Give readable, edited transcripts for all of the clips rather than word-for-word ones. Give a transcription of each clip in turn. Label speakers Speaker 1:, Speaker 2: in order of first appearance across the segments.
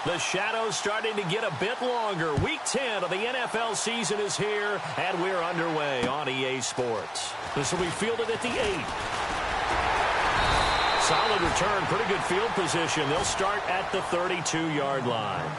Speaker 1: The shadow's starting to get a bit longer. Week 10 of the NFL season is here, and we're underway on EA Sports. This will be fielded at the 8. Solid return, pretty good field position. They'll start at the 32-yard line.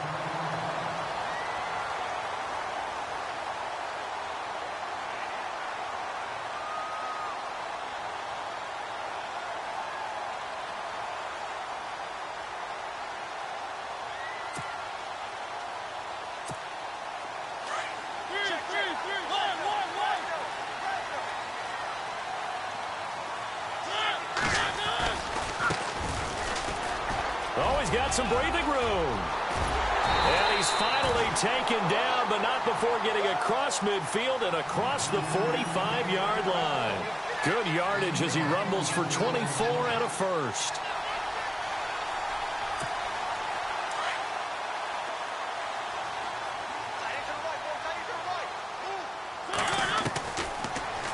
Speaker 1: Got some breathing room. And he's finally taken down, but not before getting across midfield and across the 45-yard line. Good yardage as he rumbles for 24 and a first.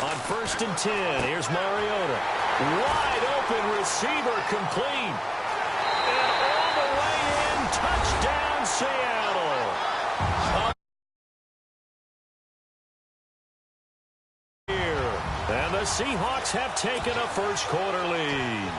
Speaker 1: On 1st and 10, here's Mariota. Wide open receiver complete. Touchdown, Seattle. And the Seahawks have taken a first-quarter lead.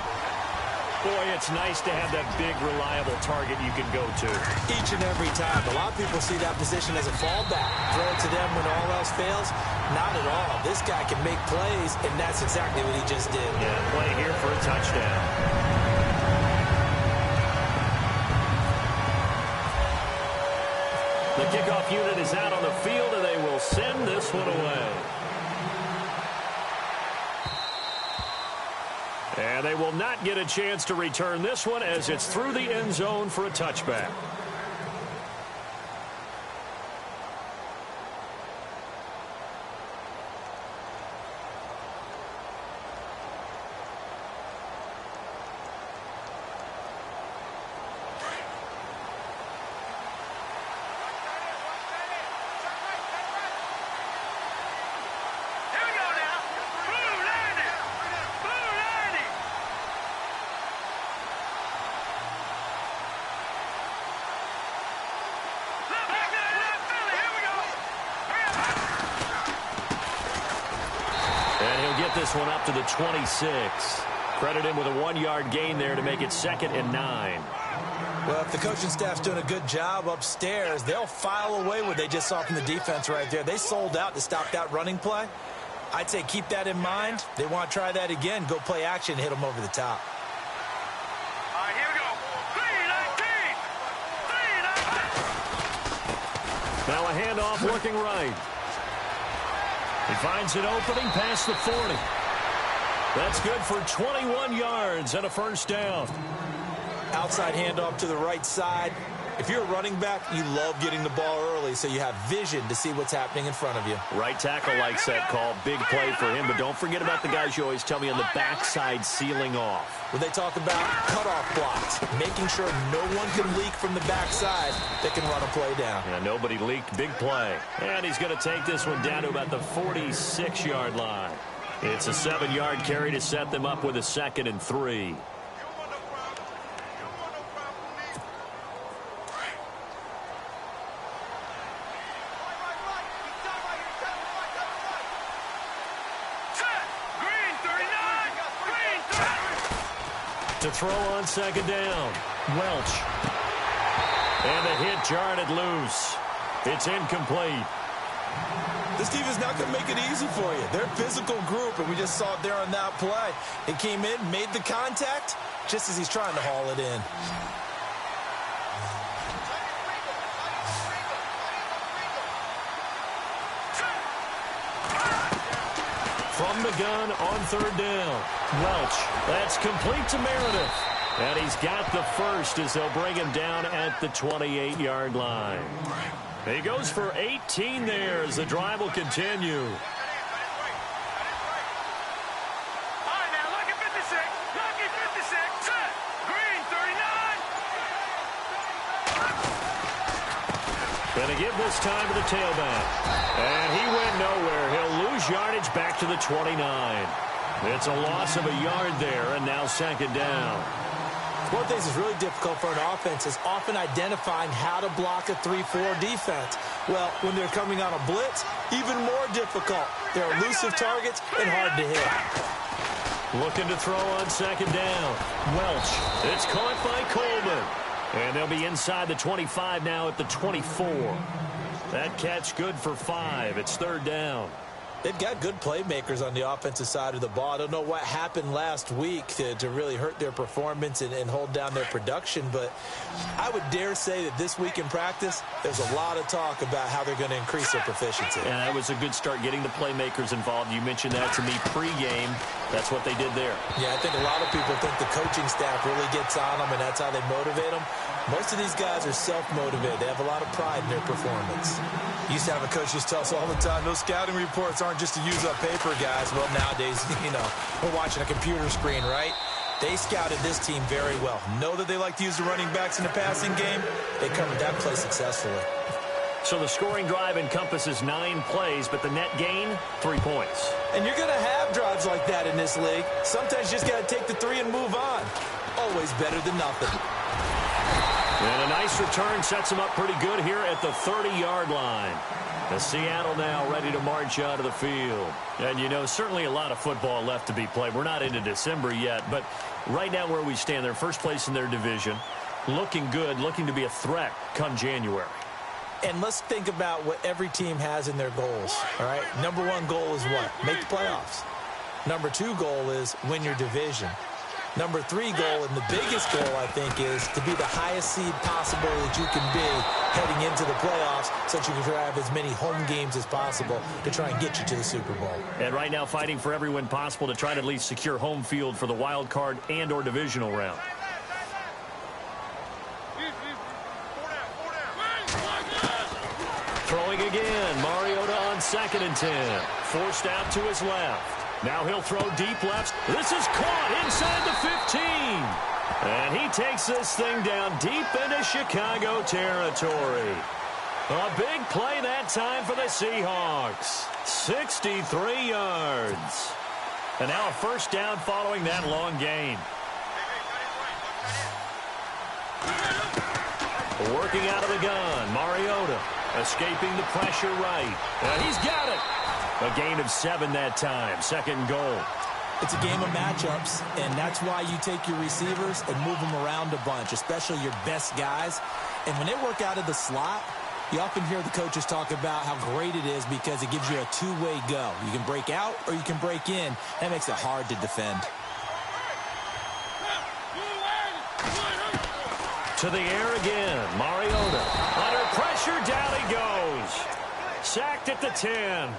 Speaker 1: Boy, it's nice to have that big, reliable target you can go to.
Speaker 2: Each and every time. A lot of people see that position as a fallback. Throw it to them when all else fails. Not at all. This guy can make plays, and that's exactly what he just did.
Speaker 1: Yeah, play here for a touchdown. The kickoff unit is out on the field, and they will send this one away. And they will not get a chance to return this one as it's through the end zone for a touchback. This one up to the 26. Credit him with a 1-yard gain there to make it 2nd and 9.
Speaker 2: Well, if the coaching staff's doing a good job upstairs, they'll file away what they just saw from the defense right there. They sold out to stop that running play. I'd say keep that in mind. They want to try that again. Go play action, hit them over the top.
Speaker 3: All right, here we go. 3-19.
Speaker 1: Now a handoff working right. He finds an opening past the 40. That's good for 21 yards and a first down.
Speaker 2: Outside handoff to the right side. If you're a running back, you love getting the ball early so you have vision to see what's happening in front of you.
Speaker 1: Right tackle likes that call. Big play for him, but don't forget about the guys you always tell me on the backside sealing off.
Speaker 2: When they talk about cutoff blocks, making sure no one can leak from the backside that can run a play down.
Speaker 1: Yeah, nobody leaked. Big play. And he's going to take this one down to about the 46-yard line. It's a 7-yard carry to set them up with a 2nd and 3. To throw on 2nd down. Welch. And the hit jarred it loose. It's incomplete.
Speaker 2: This team is not going to make it easy for you. They're a physical group, and we just saw it there on that play. It came in, made the contact, just as he's trying to haul it in.
Speaker 1: From the gun on 3rd down. Welch. That's complete to Meredith. And he's got the first as they'll bring him down at the 28-yard line. He goes for 18 there as the drive will continue. Going to give this time to the tailback. And he went nowhere. He'll lose yardage back to the 29. It's a loss of a yard there, and now 2nd down.
Speaker 2: One of the things that's really difficult for an offense is often identifying how to block a 3-4 defense. Well, when they're coming on a blitz, even more difficult. They're elusive targets and hard to hit.
Speaker 1: Looking to throw on second down. Welch. It's caught by Coleman. And they'll be inside the 25 now at the 24. That catch good for 5. It's third down.
Speaker 2: They've got good playmakers on the offensive side of the ball. I don't know what happened last week to really hurt their performance and hold down their production, but I would dare say that this week in practice, there's a lot of talk about how they're going to increase their proficiency.
Speaker 1: And that was a good start, getting the playmakers involved. You mentioned that to me pregame. That's what they did there.
Speaker 2: Yeah, I think a lot of people think the coaching staff really gets on them, and that's how they motivate them. Most of these guys are self-motivated. They have a lot of pride in their performance. Used to have a coach just tell us all the time, those scouting reports aren't just to use up paper, guys. Well, nowadays, we're watching a computer screen, right? They scouted this team very well. Know that they like to use the running backs in the passing game. They covered that play successfully.
Speaker 1: So the scoring drive encompasses 9 plays, but the net gain, 3 points.
Speaker 2: And you're going to have drives like that in this league. Sometimes you just got to take the 3 and move on. Always better than nothing.
Speaker 1: And a nice return sets him up pretty good here at the 30-yard line. The Seattle now ready to march out of the field. And, certainly a lot of football left to be played. We're not into December yet, but right now where we stand, they're first place in their division. Looking good, looking to be a threat come January.
Speaker 2: And let's think about what every team has in their goals, all right? Number 1 goal is what? Make the playoffs. Number 2 goal is win your division. Number 3 goal, and the biggest goal, I think, is to be the highest seed possible that you can be heading into the playoffs so that you can have as many home games as possible to try and get you to the Super Bowl.
Speaker 1: And right now fighting for every win possible to try to at least secure home field for the wild card and or divisional round. Throwing again. Mariota on 2nd and 10. Forced out to his left. Now he'll throw deep left. This is caught inside the 15. And he takes this thing down deep into Chicago territory. A big play that time for the Seahawks. 63 yards. And now a first down following that long gain. Working out of the gun. Mariota escaping the pressure right. And he's got it. A gain of 7 that time. 2nd and goal.
Speaker 2: It's a game of matchups, and that's why you take your receivers and move them around a bunch, especially your best guys. And when they work out of the slot, you often hear the coaches talk about how great it is because it gives you a two-way go. You can break out or you can break in. That makes it hard to defend.
Speaker 1: To the air again. Mariota. Under pressure, down he goes. Sacked at the 10.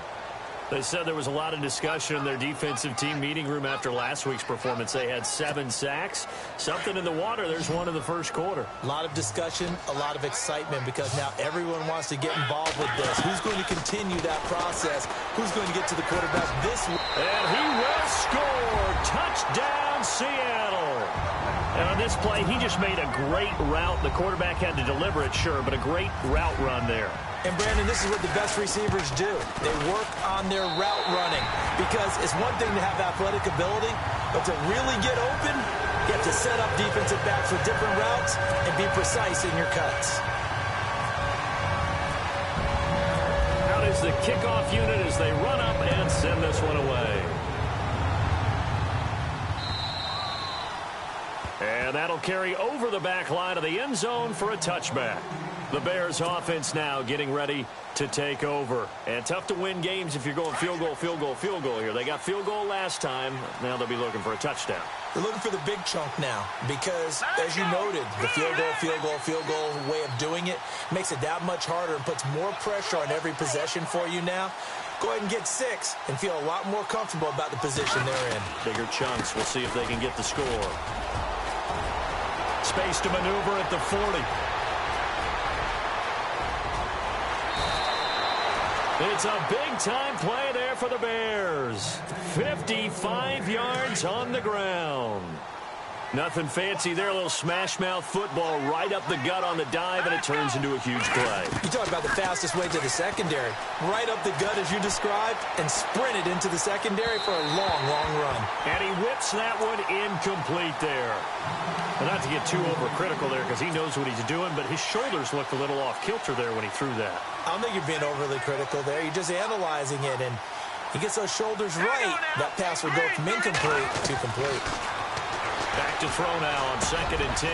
Speaker 1: They said there was a lot of discussion in their defensive team meeting room after last week's performance. They had 7 sacks. Something in the water. There's one in the first quarter.
Speaker 2: A lot of discussion, a lot of excitement because now everyone wants to get involved with this. Who's going to continue that process? Who's going to get to the quarterback this week?
Speaker 1: And he will score. Touchdown, Seattle. And on this play, he just made a great route. The quarterback had to deliver it, sure, but a great route run there.
Speaker 2: And, Brandon, this is what the best receivers do. They work on their route running because it's one thing to have athletic ability, but to really get open, you have to set up defensive backs with different routes and be precise in your cuts.
Speaker 1: Out is the kickoff unit as they run up and send this one away. And that'll carry over the back line of the end zone for a touchback. The Bears offense now getting ready to take over. And tough to win games if you're going field goal, field goal, field goal here. They got field goal last time. Now they'll be looking for a touchdown.
Speaker 2: They're looking for the big chunk now because, as you noted, the field goal way of doing it makes it that much harder and puts more pressure on every possession for you now. Go ahead and get 6 and feel a lot more comfortable about the position they're in.
Speaker 1: Bigger chunks. We'll see if they can get the score. Space to maneuver at the 40. It's a big-time play there for the Bears. 55 yards on the ground. Nothing fancy there. A little smash-mouth football right up the gut on the dive, and it turns into a huge play.
Speaker 2: You talk about the fastest way to the secondary. Right up the gut, as you described, and sprinted into the secondary for a long, long run.
Speaker 1: And he whips that one incomplete there. And not to get too overcritical there because he knows what he's doing, but his shoulders looked a little off kilter there when he threw that.
Speaker 2: I don't think you're being overly critical there. You're just analyzing it, and he gets those shoulders right. That pass would go from incomplete to complete.
Speaker 1: Back to throw now on 2nd and 10.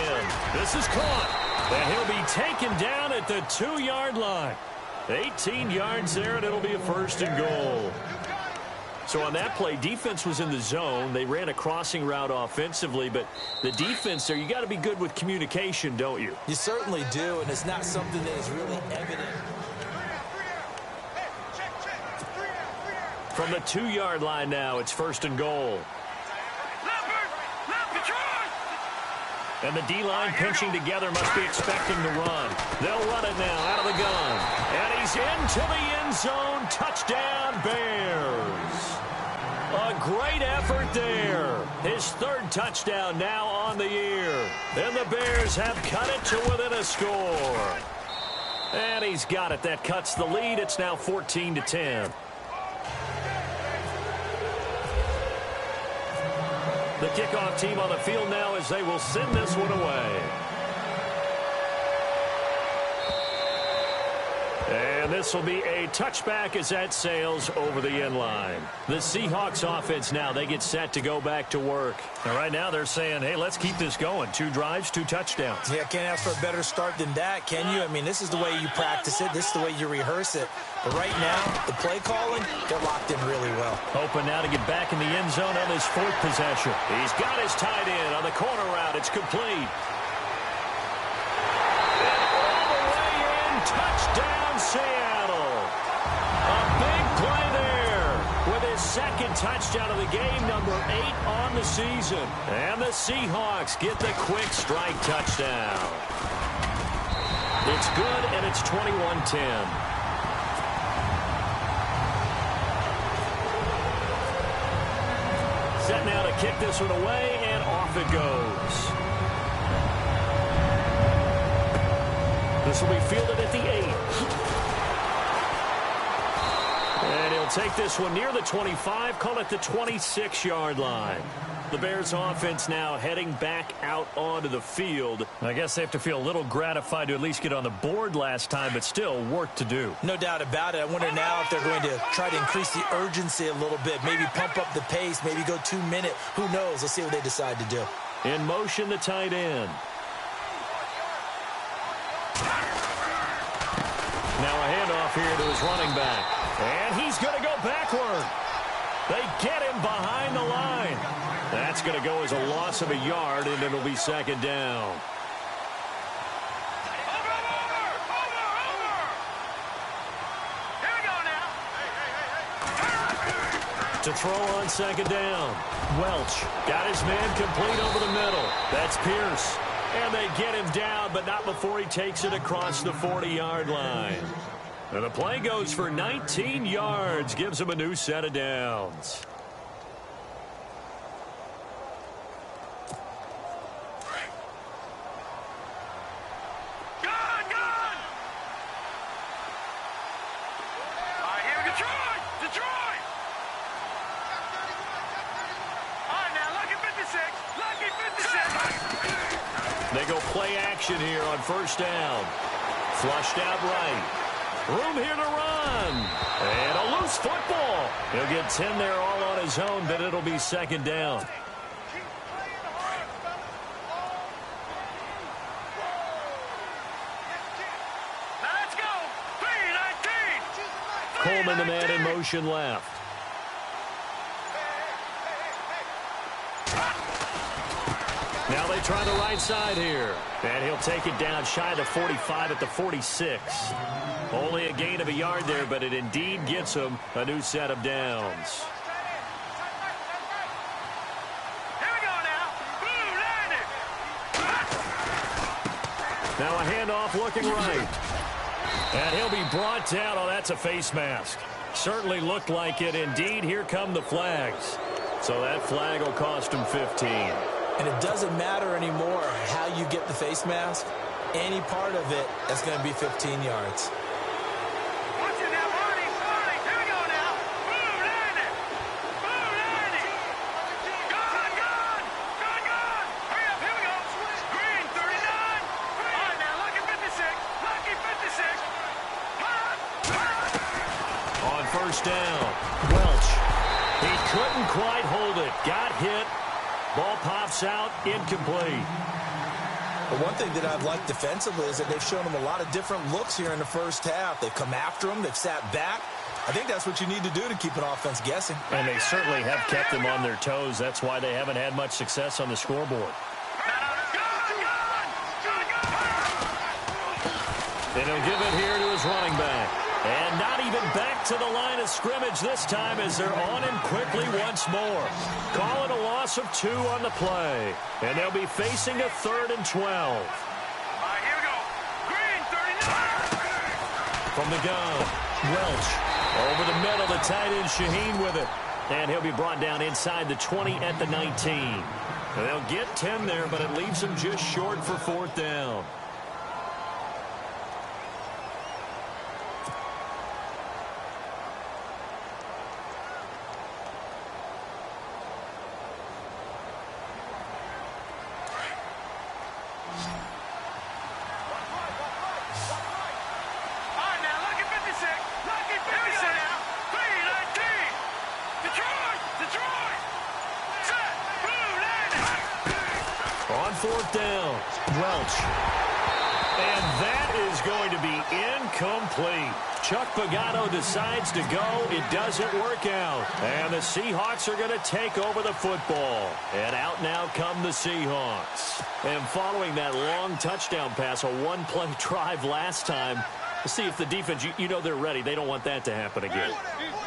Speaker 1: This is caught, and he'll be taken down at the 2-yard line. 18 yards there, and it'll be a 1st and goal. So on that play, defense was in the zone. They ran a crossing route offensively, but the defense there, you got to be good with communication, don't you?
Speaker 2: You certainly do, and it's not something that is really evident.
Speaker 1: From the 2-yard line now, it's 1st and goal. And the D-line pinching together must be expecting the run. They'll run it now out of the gun. And he's into the end zone. Touchdown, Bears. A great effort there. His 3rd touchdown now on the year. And the Bears have cut it to within a score. And he's got it. That cuts the lead. It's now 14-10. The kickoff team on the field now as they will send this one away. And this will be a touchback as that sails over the end line. The Seahawks offense now, they get set to go back to work. And right now they're saying, hey, let's keep this going. 2 drives, 2 touchdowns.
Speaker 2: Yeah, can't ask for a better start than that, can you? I mean, this is the way you practice it. This is the way you rehearse it. But right now, the play calling, they're locked in really well.
Speaker 1: Hoping now to get back in the end zone on his 4th possession. He's got his tight end on the corner route. It's complete. Touchdown, Seattle. A big play there with his 2nd touchdown of the game, number 8 on the season. And the Seahawks get the quick strike touchdown. It's good, and it's 21-10. Set now to kick this one away, and off it goes. This will be fielded at the 8. And he'll take this one near the 25, call it the 26-yard line. The Bears offense now heading back out onto the field. I guess they have to feel a little gratified to at least get on the board last time, but still work to do.
Speaker 2: No doubt about it. I wonder now if they're going to try to increase the urgency a little bit, maybe pump up the pace, maybe go 2-minute. Who knows? Let's see what they decide to do.
Speaker 1: In motion, the tight end. Now a handoff here to his running back. And he's going to go backward. They get him behind the line. That's going to go as a loss of a yard, and it'll be 2nd down. To throw on 2nd down. Welch got his man complete over the middle. That's Pierce. And they get him down, but not before he takes it across the 40-yard line. And the play goes for 19 yards, gives him a new set of downs. They go play action here on 1st down. Flushed out right. Room here to run. And a loose football. He'll get 10 there all on his own, but it'll be 2nd down.
Speaker 3: Let's go. 3-19.
Speaker 1: Coleman, the man in motion left. Now they try the right side here. And he'll take it down shy of the 45 at the 46. Only a gain of a yard there, but it indeed gets him a new set of downs.
Speaker 3: Here we go now. Boom, landed.
Speaker 1: Now a handoff looking right. And he'll be brought down. Oh, that's a face mask. Certainly looked like it. Indeed, here come the flags. So that flag will cost him 15.
Speaker 2: And it doesn't matter anymore how you get the face mask. Any part of it, that's going to be 15 yards.
Speaker 3: Watch it now, Marty. Here we go now. Boom, landed. Boom, landed. Gone. Hurry up, here we go.
Speaker 1: first down. Welch. He couldn't quite hold it. Got hit. Ball pops out. Incomplete.
Speaker 2: But one thing that I've liked defensively is that they've shown him a lot of different looks here in the first half. They've come after him. They've sat back. I think that's what you need to do to keep an offense guessing.
Speaker 1: And they certainly have kept them on their toes. That's why they haven't had much success on the scoreboard. And he'll give it here to his running back. And not even back to the line of scrimmage this time as they're on him quickly once more. Call it a loss of 2 on the play. And they'll be facing a 3rd and 12.
Speaker 3: All right, here we go. Green, 39.
Speaker 1: From the gun, Welch. Over the middle, the tight end Shaheen with it. And he'll be brought down inside the 20 at the 19. And they'll get 10 there, but it leaves them just short for 4th down. On 4th down, Welch. And that is going to be incomplete. Chuck Pagano decides to go. It doesn't work out. And the Seahawks are going to take over the football. And out now come the Seahawks. And following that long touchdown pass, a one-play drive last time, let's see if the defense, you know they're ready. They don't want that to happen again.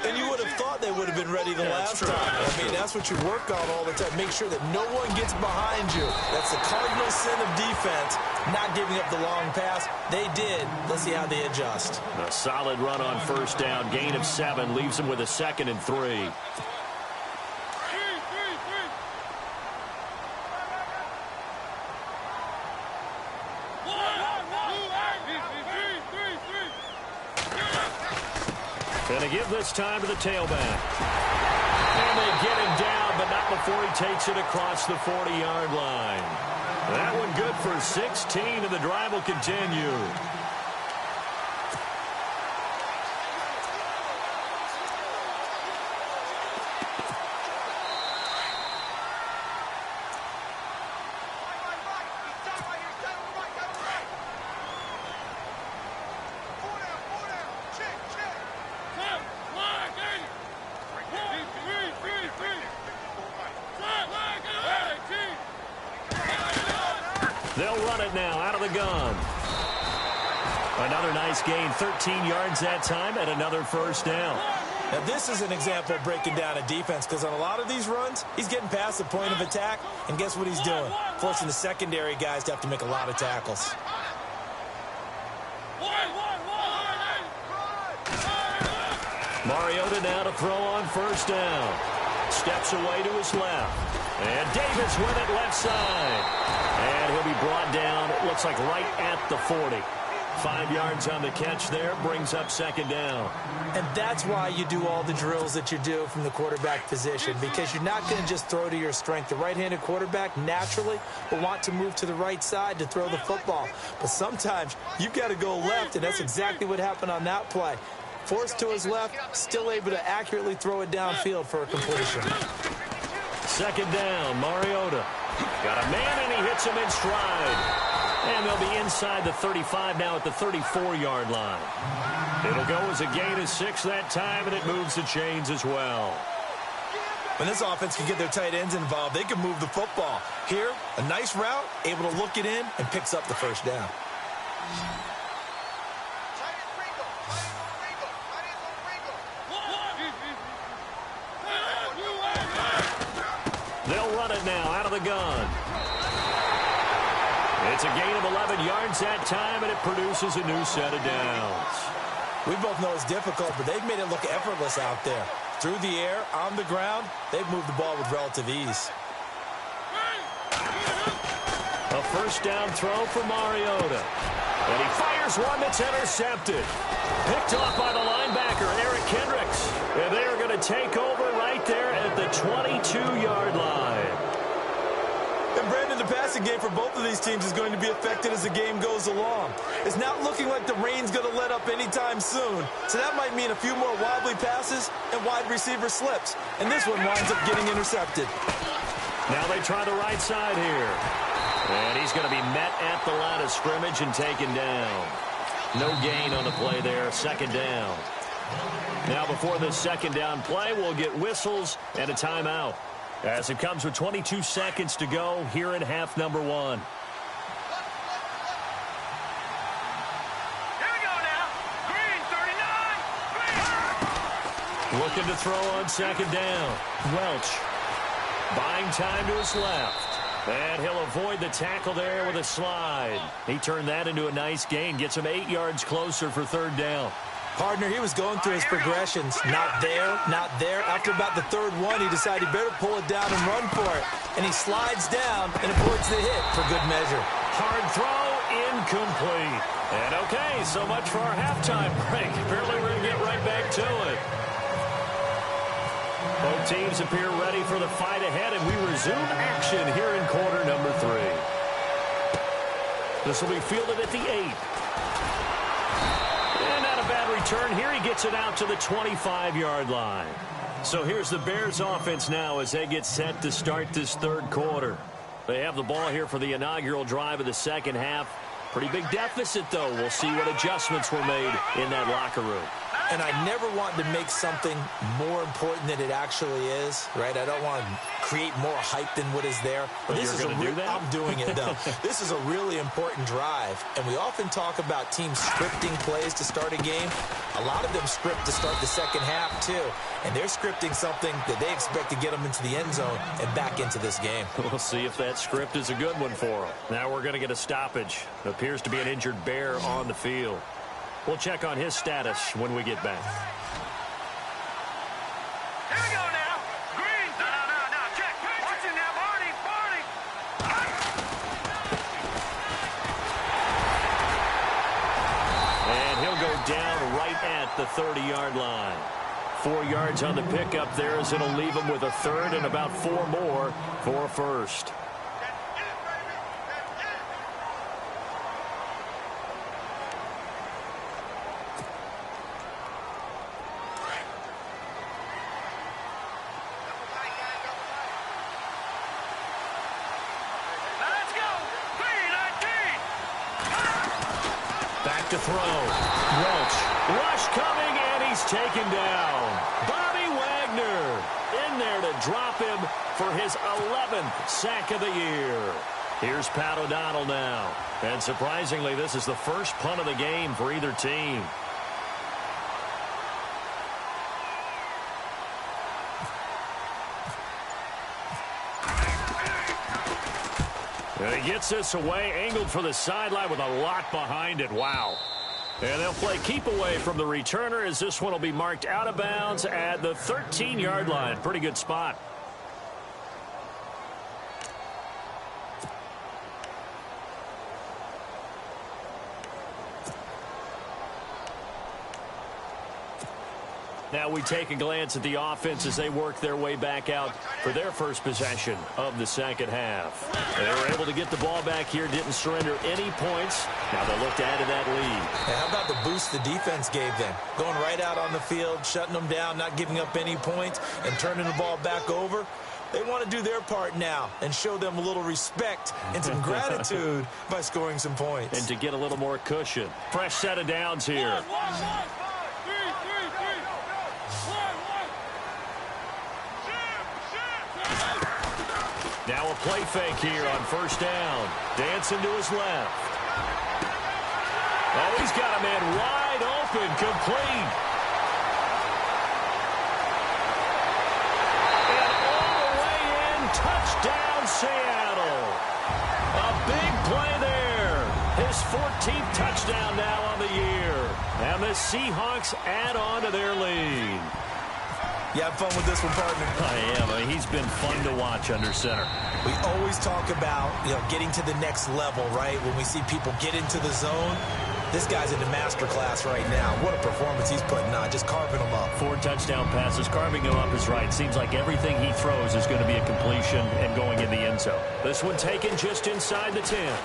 Speaker 2: And you would have thought they would have been ready the last time. I mean, that's what you work on all the time. Make sure that no one gets behind you. That's the cardinal sin of defense, not giving up the long pass. They did. Let's see how they adjust.
Speaker 1: A solid run on 1st down. Gain of 7 leaves them with a 2nd and 3. And they give this time to the tailback. And they get him down, but not before he takes it across the 40-yard line. That one good for 16, and the drive will continue. They'll run it now out of the gun. Another nice gain, 13 yards that time, and another 1st down.
Speaker 2: Now, this is an example of breaking down a defense because on a lot of these runs, he's getting past the point of attack, and guess what he's doing? Forcing the secondary guys to have to make a lot of tackles.
Speaker 1: Mariota now to throw on 1st down. Steps away to his left. And Davis with it left side. And he'll be brought down, it looks like right at the 40. 5 yards on the catch there, brings up 2nd down.
Speaker 2: And that's why you do all the drills that you do from the quarterback position, because you're not going to just throw to your strength. The right-handed quarterback naturally will want to move to the right side to throw the football. But sometimes you've got to go left, and that's exactly what happened on that play. Forced to his left, still able to accurately throw it downfield for a completion.
Speaker 1: 2nd down, Mariota. Got a man, and he hits him in stride. And they'll be inside the 35 now at the 34-yard line. It'll go as a gain of 6 that time, and it moves the chains as well.
Speaker 2: When this offense can get their tight ends involved, they can move the football. Here, a nice route, able to look it in, and picks up the 1st down.
Speaker 1: They'll run it now out of the gun. It's a gain of 11 yards that time, and it produces a new set of downs.
Speaker 2: We both know it's difficult, but they've made it look effortless out there. Through the air, on the ground, they've moved the ball with relative ease.
Speaker 1: A 1st down throw for Mariota. And he fires one that's intercepted. Picked off by the linebacker, Eric Kendricks. And they are going to take over right there at the 22-yard line.
Speaker 2: And Brandon, the passing game for both of these teams is going to be affected as the game goes along. It's not looking like the rain's going to let up anytime soon. So that might mean a few more wobbly passes and wide receiver slips. And this one winds up getting intercepted.
Speaker 1: Now they try the right side here. And he's going to be met at the line of scrimmage and taken down. No gain on the play there, second down. Now before this second down play, we'll get whistles and a timeout, as it comes with 22 seconds to go here in half number one.
Speaker 3: Here we go now. Green, 39. Green.
Speaker 1: Looking to throw on second down. Welch buying time to his left. And he'll avoid the tackle there with a slide. He turned that into a nice gain. Gets him 8 yards closer for third down.
Speaker 2: Partner, he was going through his progressions. Not there, not there. After about the third one, he decided he better pull it down and run for it. And he slides down and avoids the hit for good measure.
Speaker 1: Hard throw, incomplete. And okay, so much for our halftime break. Apparently we're going to get right back to it. Both teams appear ready for the fight ahead, and we resume action here in quarter number 3. This will be fielded at the 8. And not a bad return here. He gets it out to the 25-yard line. So here's the Bears offense now as they get set to start this third quarter. They have the ball here for the inaugural drive of the second half. Pretty big deficit, though. We'll see what adjustments were made in that locker room.
Speaker 2: And I never want to make something more important than it actually is, right? I don't want to create more hype than what is there.
Speaker 1: But
Speaker 2: this
Speaker 1: you're going to do that?
Speaker 2: I'm doing it, though. This is a really important drive, and we often talk about teams scripting plays to start a game. A lot of them script to start the second half, too. And they're scripting something that they expect to get them into the end zone and back into this game.
Speaker 1: We'll see if that script is a good one for them. Now we're going to get a stoppage. Appears to be an injured Bear on the field. We'll check on his status when we get back.
Speaker 3: Here we go now. Green. No. Check. Watch it now, Barney.
Speaker 1: And he'll go down right at the 30-yard line. 4 yards on the pickup there, as it'll leave him with a third and about 4 more for a first.
Speaker 3: Let's go. Green, 19.
Speaker 1: Back to throw. Welch. Rush coming, and he's taken down. Bobby Wagner in there to drop him for his 11th sack of the year. Here's Pat O'Donnell now. And surprisingly, this is the first punt of the game for either team. And he gets this away, angled for the sideline with a lot behind it. Wow. And they'll play keep away from the returner, as this one will be marked out of bounds at the 13-yard line. Pretty good spot. Now we take a glance at the offense as they work their way back out for their first possession of the second half. They were able to get the ball back here, didn't surrender any points. Now they look to add to that lead.
Speaker 2: Hey, how about the boost the defense gave them? Going right out on the field, shutting them down, not giving up any points, and turning the ball back over. They want to do their part now and show them a little respect and some gratitude by scoring some points.
Speaker 1: And to get a little more cushion. Fresh set of downs here. Now a play fake here on first down. Dancing to his left. Oh, he's got a man wide open, complete. And all the way in, touchdown Seattle. A big play there. His 14th touchdown now on the year. And the Seahawks add on to their lead.
Speaker 2: You have fun with this one, partner?
Speaker 1: I am. I mean, he's been fun to watch under center.
Speaker 2: We always talk about, getting to the next level, right? When we see people get into the zone. This guy's in the master class right now. What a performance he's putting on, just carving them up.
Speaker 1: 4 touchdown passes. Carving him up is right. Seems like everything he throws is going to be a completion and going in the end zone. This one taken just inside the 10.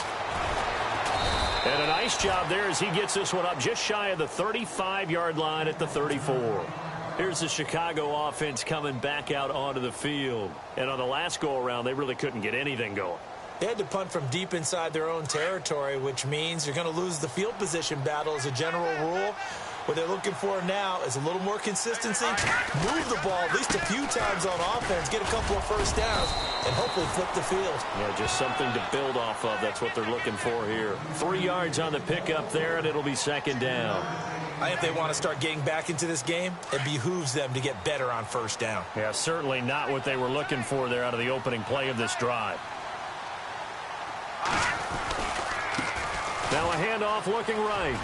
Speaker 1: And a nice job there as he gets this one up just shy of the 35-yard line at the 34. Here's the Chicago offense coming back out onto the field. And on the last go-around, they really couldn't get anything going.
Speaker 2: They had to punt from deep inside their own territory, which means you're going to lose the field position battle as a general rule. What they're looking for now is a little more consistency, move the ball at least a few times on offense, get a couple of first downs, and hopefully flip the field.
Speaker 1: Yeah, just something to build off of. That's what they're looking for here. 3 yards on the pickup there, and it'll be second down.
Speaker 2: I think they want to start getting back into this game. It behooves them to get better on first down.
Speaker 1: Yeah, certainly not what they were looking for there out of the opening play of this drive. Now a handoff looking right.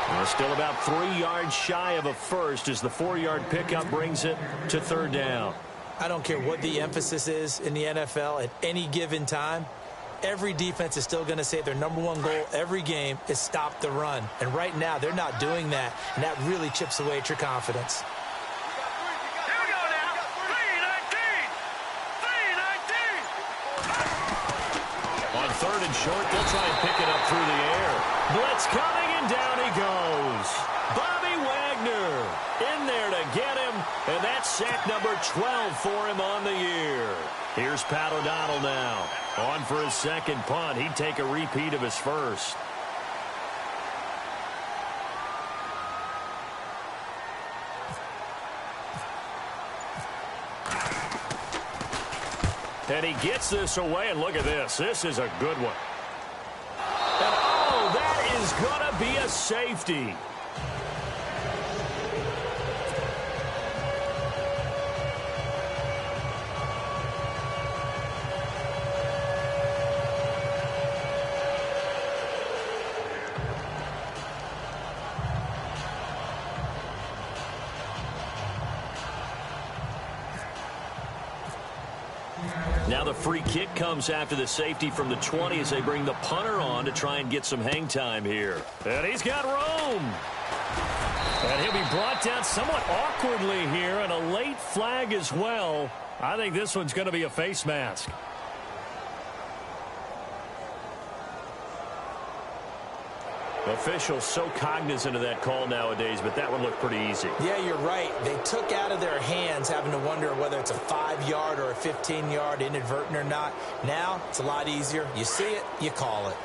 Speaker 1: Well, still about 3 yards shy of a first as the 4-yard pickup brings it to third down.
Speaker 2: I don't care what the emphasis is in the NFL at any given time. Every defense is still going to say their #1 goal every game is stop the run. And right now, they're not doing that, and that really chips away at your confidence.
Speaker 3: Here we go now. 3-19. 3-19.
Speaker 1: On third and short, they'll try and pick it up through the air. Blitz coming, and down he goes. Bobby Wagner in there to get him, and that's sack number 12 for him on the year. Here's Pat O'Donnell now. On for his second punt. He'd take a repeat of his first. And he gets this away, and look at this. This is a good one. And oh, that is going to be a safety. Now the free kick comes after the safety from the 20 as they bring the punter on to try and get some hang time here. And he's got room. And he'll be brought down somewhat awkwardly here, and a late flag as well. I think this one's going to be a face mask. Officials so cognizant of that call nowadays, but that one looked pretty easy.
Speaker 2: Yeah, you're right. They took out of their hands having to wonder whether it's a 5-yard or a 15-yard inadvertent or not. Now, it's a lot easier. You see it, you call it.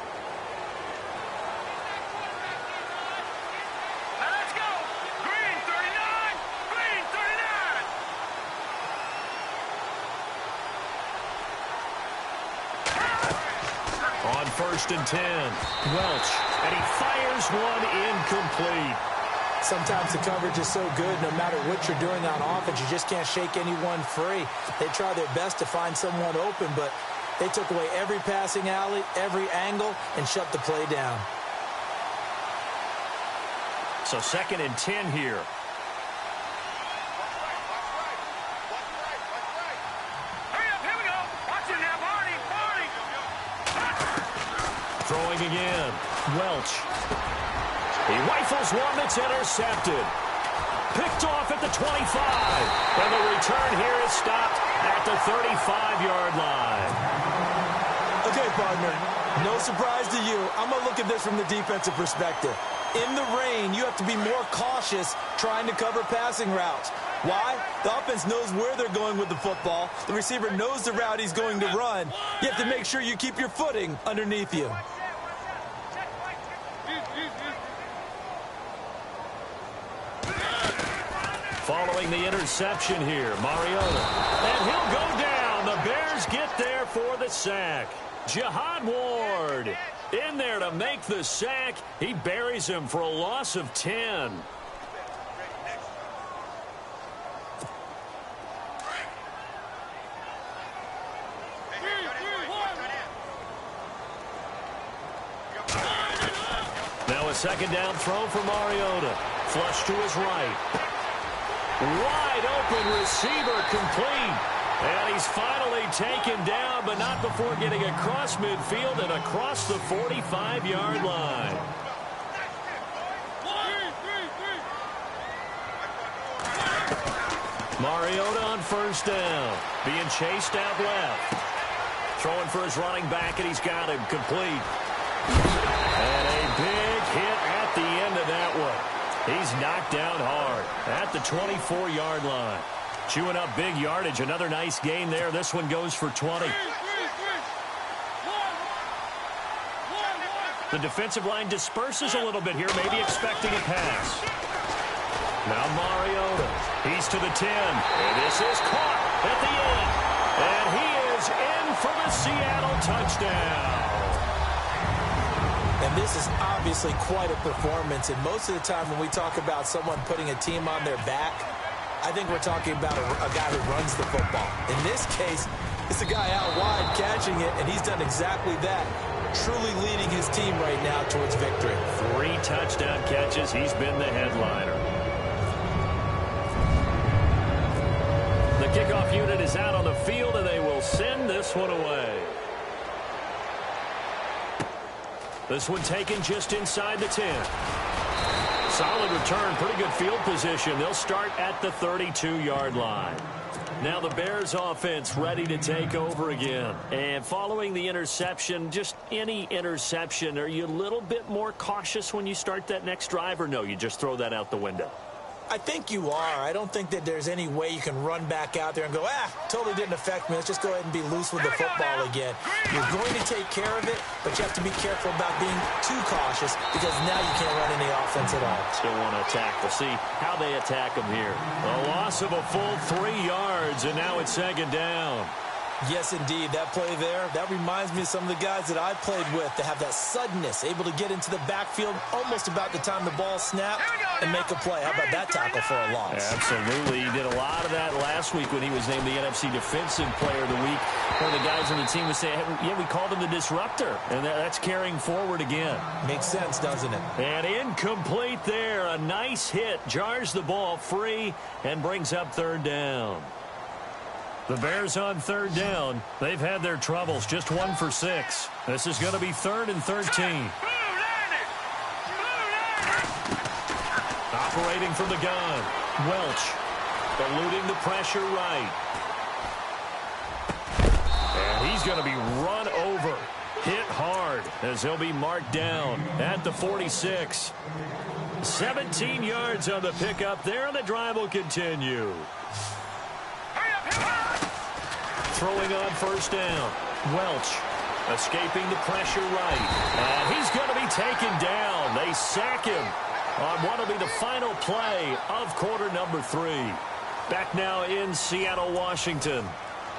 Speaker 3: Now let's go. Green 39. Green 39.
Speaker 1: On first and 10, Welch, and he fires one incomplete.
Speaker 2: Sometimes the coverage is so good, no matter what you're doing on offense, you just can't shake anyone free. They try their best to find someone open, but they took away every passing alley, every angle, and shut the play down.
Speaker 1: So second and 10 here.
Speaker 3: Hurry up, here we go. Watch it now, Barney.
Speaker 1: Throwing again. Welch. He rifles one that's intercepted. Picked off at the 25. And the return here is stopped at the 35-yard line.
Speaker 2: Okay, partner, no surprise to you. I'm going to look at this from the defensive perspective. In the rain, you have to be more cautious trying to cover passing routes. Why? The offense knows where they're going with the football. The receiver knows the route he's going to run. You have to make sure you keep your footing underneath you.
Speaker 1: Following the interception here, Mariota. And he'll go down. The Bears get there for the sack. Jihad Ward in there to make the sack. He buries him for a loss of 10. Now a second down throw for Mariota. Flush to his right. Wide open receiver complete. And he's finally taken down, but not before getting across midfield and across the 45-yard line. Mariota on first down, being chased out left. Throwing for his running back, and he's got him complete. And a big hit at the end of that one. He's knocked down hard at the 24-yard line. Chewing up big yardage. Another nice gain there. This one goes for 20. The defensive line disperses a little bit here, maybe expecting a pass. Now Mariota. He's to the 10. And this is caught at the end. And he is in for the Seattle touchdown.
Speaker 2: And this is obviously quite a performance. And most of the time when we talk about someone putting a team on their back, I think we're talking about a guy who runs the football. In this case, it's a guy out wide catching it, and he's done exactly that. Truly leading his team right now towards victory.
Speaker 1: 3 touchdown catches. He's been the headliner. The kickoff unit is out on the field, and they will send this one away. This one taken just inside the 10. Solid return, pretty good field position. They'll start at the 32-yard line. Now the Bears offense ready to take over again. And following the interception, just any interception, are you a little bit more cautious when you start that next drive, or no, you just throw that out the window?
Speaker 2: I think you are. I don't think that there's any way you can run back out there and go, totally didn't affect me. Let's just go ahead and be loose with the football again. You're going to take care of it, but you have to be careful about being too cautious because now you can't run any offense at all.
Speaker 1: Still want to attack. We'll see how they attack them here. A loss of a full 3 yards, and now it's second down.
Speaker 2: Yes, indeed. That play there, that reminds me of some of the guys that I played with that have that suddenness, able to get into the backfield almost about the time the ball snapped and make a play. How about that tackle for a loss?
Speaker 1: Absolutely. He did a lot of that last week when he was named the NFC Defensive Player of the Week. One of the guys on the team was saying, hey, we called him the disruptor, and that's carrying forward again.
Speaker 2: Makes sense, doesn't it?
Speaker 1: And incomplete there. A nice hit. Jars the ball free and brings up third down. The Bears on third down. They've had their troubles. Just 1 for 6. This is going to be 3rd and 13. Operating from the gun. Welch eluding the pressure right. And he's going to be run over. Hit hard as he'll be marked down at the 46. 17 yards on the pickup there, and the drive will continue. Throwing on first down. Welch escaping the pressure right. And he's going to be taken down. They sack him on what will be the final play of quarter number 3. Back now in Seattle, Washington.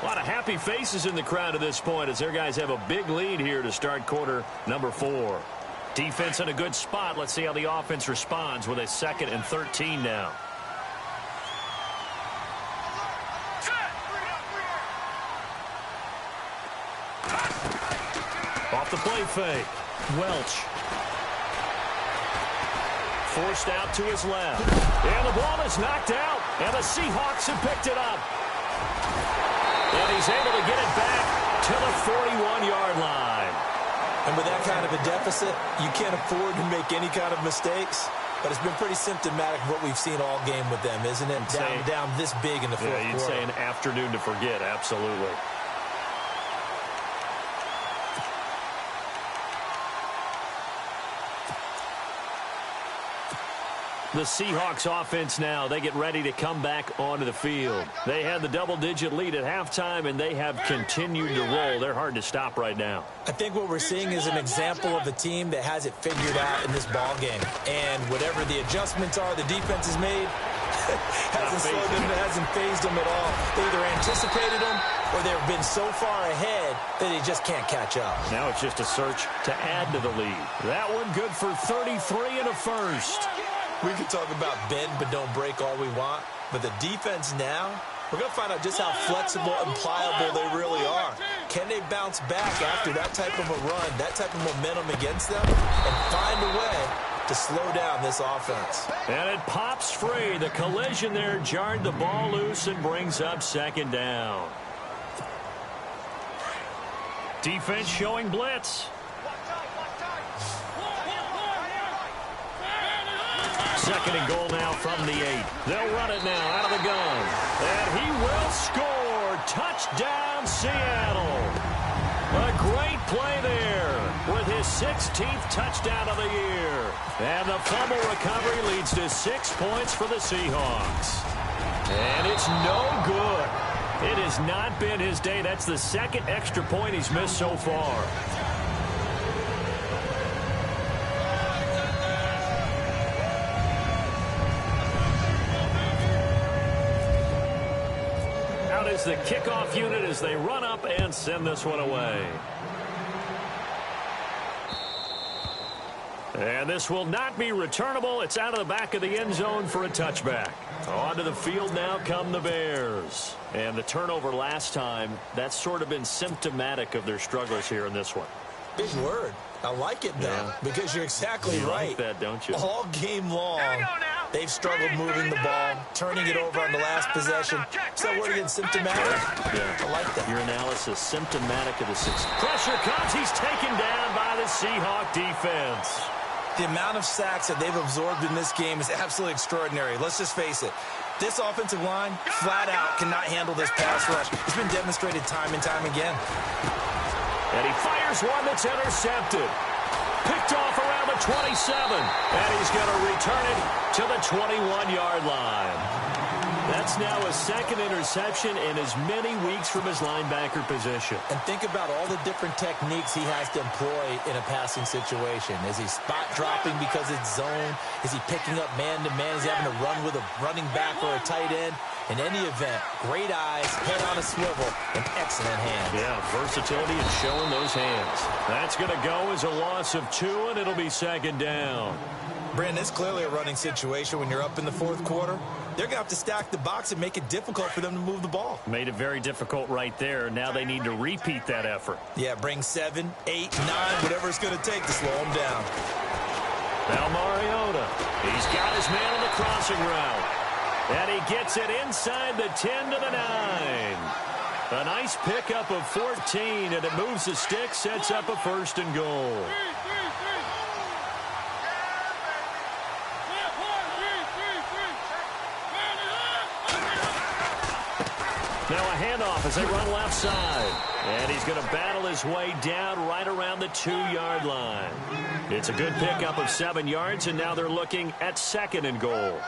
Speaker 1: A lot of happy faces in the crowd at this point as their guys have a big lead here to start quarter number 4. Defense in a good spot. Let's see how the offense responds with a 2nd and 13 now. Off the play fake. Welch. Forced out to his left. And the ball is knocked out. And the Seahawks have picked it up. And he's able to get it back to the 41-yard line.
Speaker 2: And with that kind of a deficit, you can't afford to make any kind of mistakes. But it's been pretty symptomatic of what we've seen all game with them, isn't it? Down this big in the fourth quarter.
Speaker 1: You'd say an afternoon to forget, absolutely. The Seahawks offense now, they get ready to come back onto the field. They had the double-digit lead at halftime, and they have continued to roll. They're hard to stop right now.
Speaker 2: I think what we're seeing is an example of a team that has it figured out in this ball game. And whatever the adjustments are the defense has made, hasn't phased them at all. They either anticipated them or they've been so far ahead that they just can't catch up.
Speaker 1: Now it's just a search to add to the lead. That one good for 33 and a first.
Speaker 2: We can talk about bend but don't break all we want, but the defense now, we're going to find out just how flexible and pliable they really are. Can they bounce back after that type of a run, that type of momentum against them, and find a way to slow down this offense?
Speaker 1: And it pops free. The collision there jarred the ball loose and brings up second down. Defense showing blitz. Second and goal now from the 8. They'll run it now out of the gun. And he will score. Touchdown, Seattle. A great play there with his 16th touchdown of the year. And the fumble recovery leads to 6 points for the Seahawks. And it's no good. It has not been his day. That's the second extra point he's missed so far. Out is the kickoff unit as they run up and send this one away. And this will not be returnable. It's out of the back of the end zone for a touchback. Onto the field now come the Bears. And the turnover last time, that's sort of been symptomatic of their struggles here in this one.
Speaker 2: Big word. I like it, though, because you're exactly right.
Speaker 1: You like that, don't you?
Speaker 2: All game long, they've struggled moving the ball, turning it over on the last possession. So word again, symptomatic?
Speaker 1: Yeah.
Speaker 2: I like that.
Speaker 1: Your analysis, symptomatic of the six. Pressure comes. He's taken down by the Seahawk defense.
Speaker 2: The amount of sacks that they've absorbed in this game is absolutely extraordinary. Let's just face it. This offensive line, flat out, cannot handle this pass rush. It's been demonstrated time and time again.
Speaker 1: And he fires one that's intercepted. Picked off around the 27. And he's going to return it to the 21-yard line. That's now a second interception in as many weeks from his linebacker position.
Speaker 2: And think about all the different techniques he has to employ in a passing situation. Is he spot dropping because it's zone? Is he picking up man-to-man? Is he having to run with a running back or a tight end? In any event, great eyes, head on a swivel, and excellent hands.
Speaker 1: Yeah, versatility and showing those hands. That's going to go as a loss of 2, and it'll be second down.
Speaker 2: Brandon, it's clearly a running situation when you're up in the fourth quarter. They're going to have to stack the box and make it difficult for them to move the ball.
Speaker 1: Made it very difficult right there. Now they need to repeat that effort.
Speaker 2: Yeah, bring 7, 8, 9, whatever it's going to take to slow them down.
Speaker 1: Now Mariota. He's got his man on the crossing route. And he gets it inside the 10 to the 9. A nice pickup of 14, and it moves the stick, sets up a first and goal. Now a handoff as they run left side. And he's going to battle his way down right around the 2-yard line. It's a good pickup of 7 yards, and now they're looking at second and goal.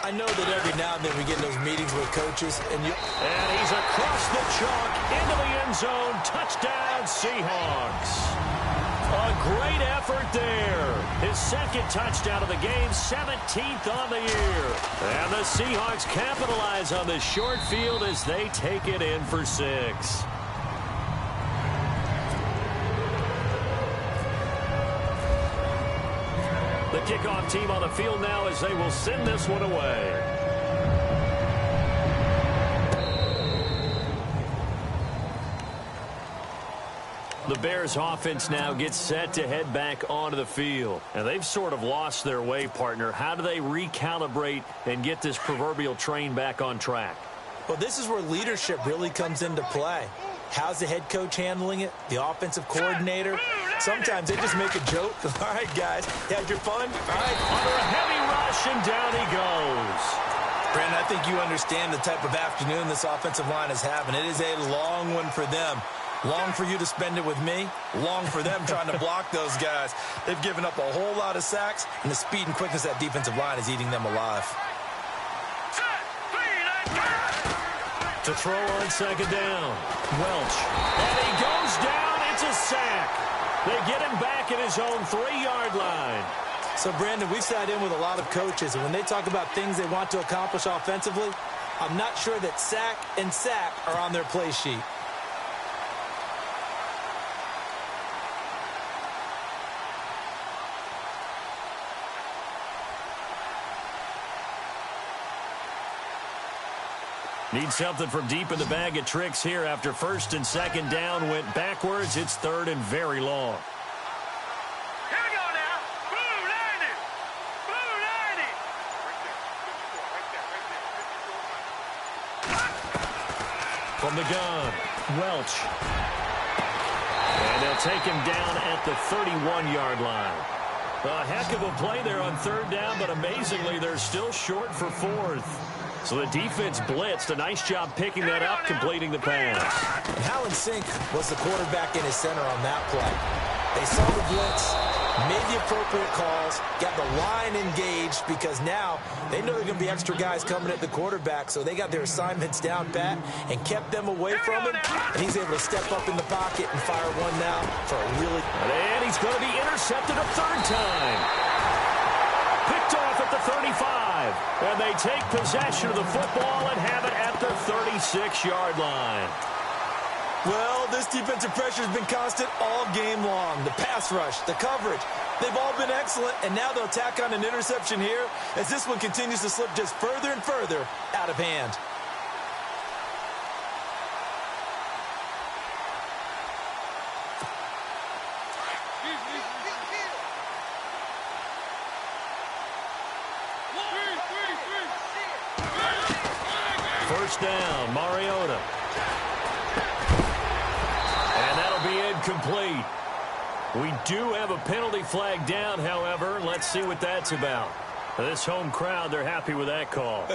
Speaker 2: I know that every now and then we get in those meetings with coaches, and
Speaker 1: he's across the chalk into the end zone. Touchdown, Seahawks. A great effort there. His second touchdown of the game, 17th on the year. And the Seahawks capitalize on this short field as they take it in for 6. The kickoff team on the field now as they will send this one away. The Bears offense now gets set to head back onto the field. And they've sort of lost their way, partner. How do they recalibrate and get this proverbial train back on track?
Speaker 2: Well, this is where leadership really comes into play. How's the head coach handling it? The offensive coordinator? Sometimes they just make a joke. All right, guys, had your fun? All right.
Speaker 1: Under a heavy rush, and down he goes.
Speaker 2: Brandon, I think you understand the type of afternoon this offensive line is having. It is a long one for them. Long for you to spend it with me. Long for them trying to block those guys. They've given up a whole lot of sacks, and the speed and quickness of that defensive line is eating them alive.
Speaker 1: To throw on second down. Welch. And he goes down. It's a sack. They get him back at his own 3-yard line.
Speaker 2: So, Brandon, we've sat in with a lot of coaches, and when they talk about things they want to accomplish offensively, I'm not sure that sack and sack are on their play sheet.
Speaker 1: Need something from deep in the bag of tricks here after first and second down went backwards. It's third and very long.
Speaker 3: Here we go now. Blue 90. Blue 90.
Speaker 1: From the gun, Welch. And they'll take him down at the 31-yard line. A heck of a play there on third down, but amazingly, they're still short for fourth. So the defense blitzed. A nice job picking that up, completing the pass.
Speaker 2: And Howland Sink was the quarterback in his center on that play. They saw the blitz, made the appropriate calls, got the line engaged, because now they know there are going to be extra guys coming at the quarterback, so they got their assignments down pat and kept them away from him, and he's able to step up in the pocket and fire one now for a really...
Speaker 1: And he's going to be intercepted a third time. Picked off at the 35, and they take possession of the football and have it at the 36-yard line.
Speaker 2: Well, this defensive pressure has been constant all game long. The pass rush, the coverage, they've all been excellent, and now they'll tack on an interception here as this one continues to slip just further and further out of hand.
Speaker 1: First down, Mariota. And that'll be incomplete. We do have a penalty flag down, however. Let's see what that's about. This home crowd, they're happy with that call.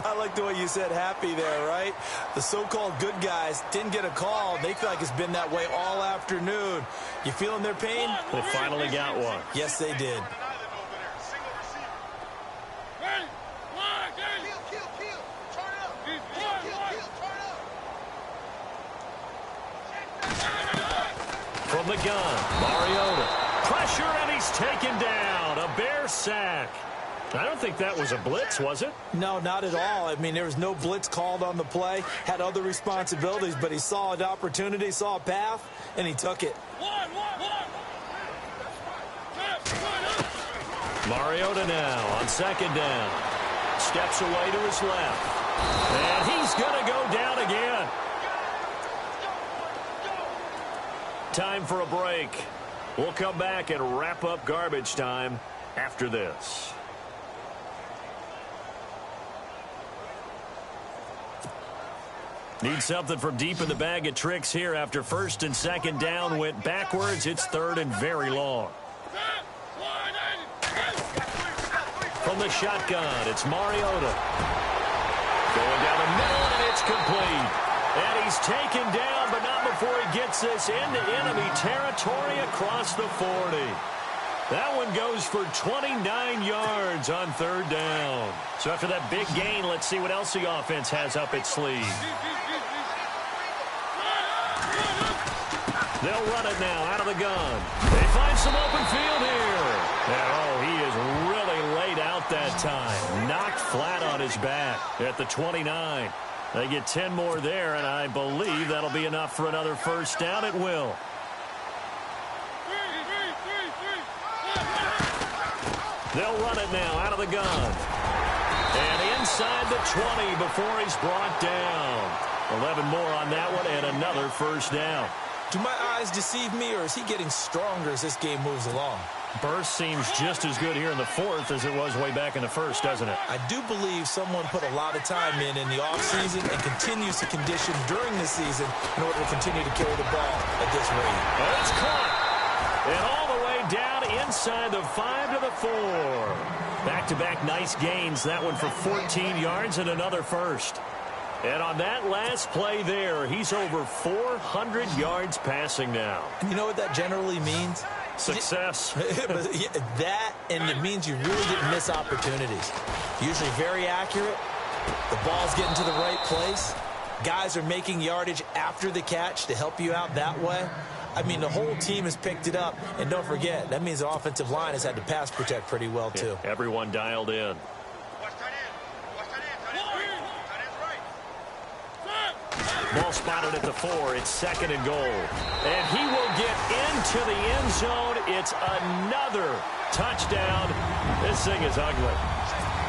Speaker 2: I like the way you said happy there, right? The so-called good guys didn't get a call. They feel like it's been that way all afternoon. You feeling their pain?
Speaker 1: They finally got one.
Speaker 2: Yes, they did.
Speaker 1: From the gun, Mariota. Pressure, and he's taken down. A Bear sack. I don't think that was a blitz, was it?
Speaker 2: No, not at all. I mean, there was no blitz called on the play. Had other responsibilities, but he saw an opportunity, saw a path, and he took it.
Speaker 1: Mariota now on second down. Steps away to his left. And he's going to go down again. Time for a break. We'll come back and wrap up garbage time after this. Need something from deep in the bag of tricks here after first and second down went backwards. It's third and very long. From the shotgun, it's Mariota. Going down the middle, and it's complete. And he's taken down, but not before he gets this into enemy territory across the 40. That one goes for 29 yards on third down. So after that big gain, let's see what else the offense has up its sleeve. They'll run it now out of the gun. They find some open field here. And, oh, he is really laid out that time. Knocked flat on his back at the 29. They get 10 more there, and I believe that'll be enough for another first down. It will. They'll run it now out of the gun. And inside the 20 before he's brought down. 11 more on that one and another first down.
Speaker 2: Do my eyes deceive me, or is he getting stronger as this game moves along?
Speaker 1: Burst seems just as good here in the fourth as it was way back in the first, doesn't it?
Speaker 2: I do believe someone put a lot of time in the offseason and continues to condition during the season in order to continue to carry the ball at this rate.
Speaker 1: Oh, it's caught. And all the way down inside the 5 to the 4. Back-to-back nice gains. That one for 14 yards and another first. And on that last play there, he's over 400 yards passing now.
Speaker 2: And you know what that generally means?
Speaker 1: Success.
Speaker 2: That, and it means you really didn't miss opportunities. Usually very accurate. The ball's getting to the right place. Guys are making yardage after the catch to help you out that way. I mean, the whole team has picked it up. And don't forget, that means the offensive line has had to pass protect pretty well, too.
Speaker 1: Yeah, everyone dialed in. Ball spotted at the 4. It's second and goal. And he will get into the end zone. It's another touchdown. This thing is ugly.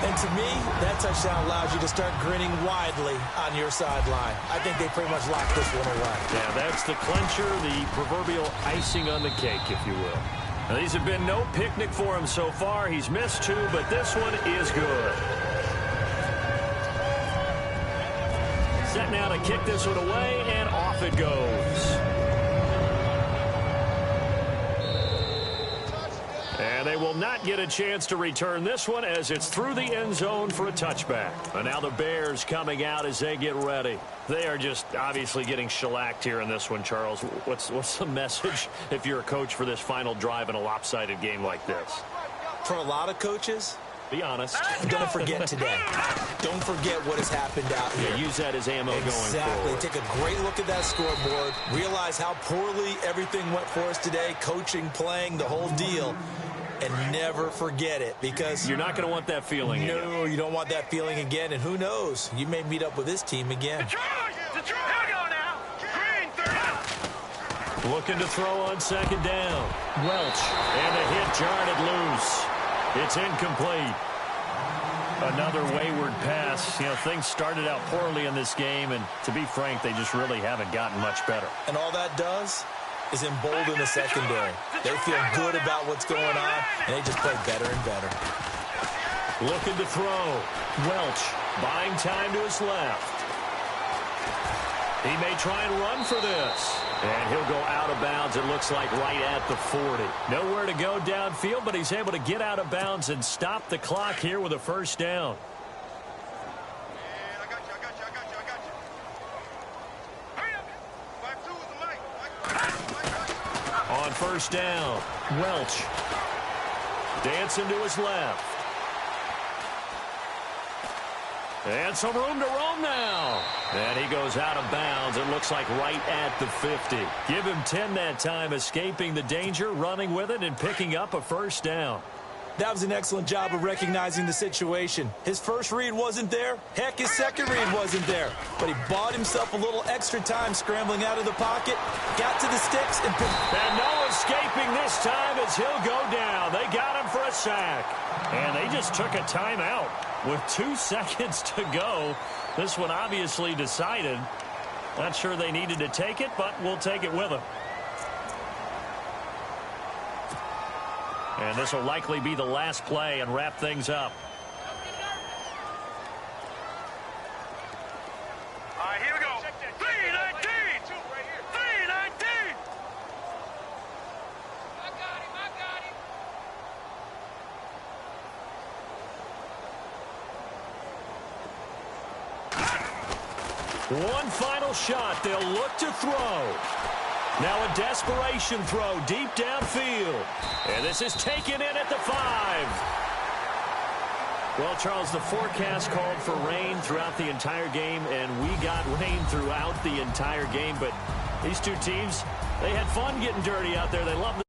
Speaker 2: And to me, that touchdown allows you to start grinning widely on your sideline. I think they pretty much locked this one away.
Speaker 1: Yeah, that's the clincher, the proverbial icing on the cake, if you will. Now, these have been no picnic for him so far. He's missed 2, but this one is good. Set now to kick this one away, and off it goes. And they will not get a chance to return this one as it's through the end zone for a touchback. And now the Bears coming out as they get ready. They are just obviously getting shellacked here in this one, Charles. What's the message if you're a coach for this final drive in a lopsided game like this?
Speaker 2: For a lot of coaches,
Speaker 1: be honest.
Speaker 2: Don't forget today. Don't forget what has happened out here.
Speaker 1: Yeah, use that as ammo going forward.
Speaker 2: Exactly. Take a great look at that scoreboard. Realize how poorly everything went for us today. Coaching, playing, the whole deal. And never forget it, because
Speaker 1: you're not going to want that feeling again.
Speaker 2: No, you don't want that feeling again. And who knows? You may meet up with this team again.
Speaker 1: Looking to throw on second down. Welch. And the hit jarred it loose. It's incomplete. Another wayward pass. You know, things started out poorly in this game, and to be frank, they just really haven't gotten much better.
Speaker 2: And all that does is embolden the secondary. They feel good about what's going on, and they just play better and better.
Speaker 1: Looking to throw. Welch buying time to his left. He may try and run for this. And he'll go out of bounds, it looks like, right at the 40. Nowhere to go downfield, but he's able to get out of bounds and stop the clock here with a first down. On first down, Welch dancing to his left. And some room to roam now. And he goes out of bounds. It looks like right at the 50. Give him 10 that time, escaping the danger, running with it, and picking up a first down.
Speaker 2: That was an excellent job of recognizing the situation. His first read wasn't there. Heck, his second read wasn't there. But he bought himself a little extra time scrambling out of the pocket, got to the sticks, and picked.
Speaker 1: And no escaping this time as he'll go down. They got him for a sack. And they just took a timeout with 2 seconds to go. This one obviously decided. Not sure they needed to take it, but we'll take it with them. And this will likely be the last play and wrap things up.
Speaker 3: All right, here we go. 319. 319. I got
Speaker 1: him. One final shot. They'll look to throw. Now a desperation throw deep downfield. And this is taken in at the 5. Well, Charles, the forecast called for rain throughout the entire game, and we got rain throughout the entire game. But these two teams, they had fun getting dirty out there. They love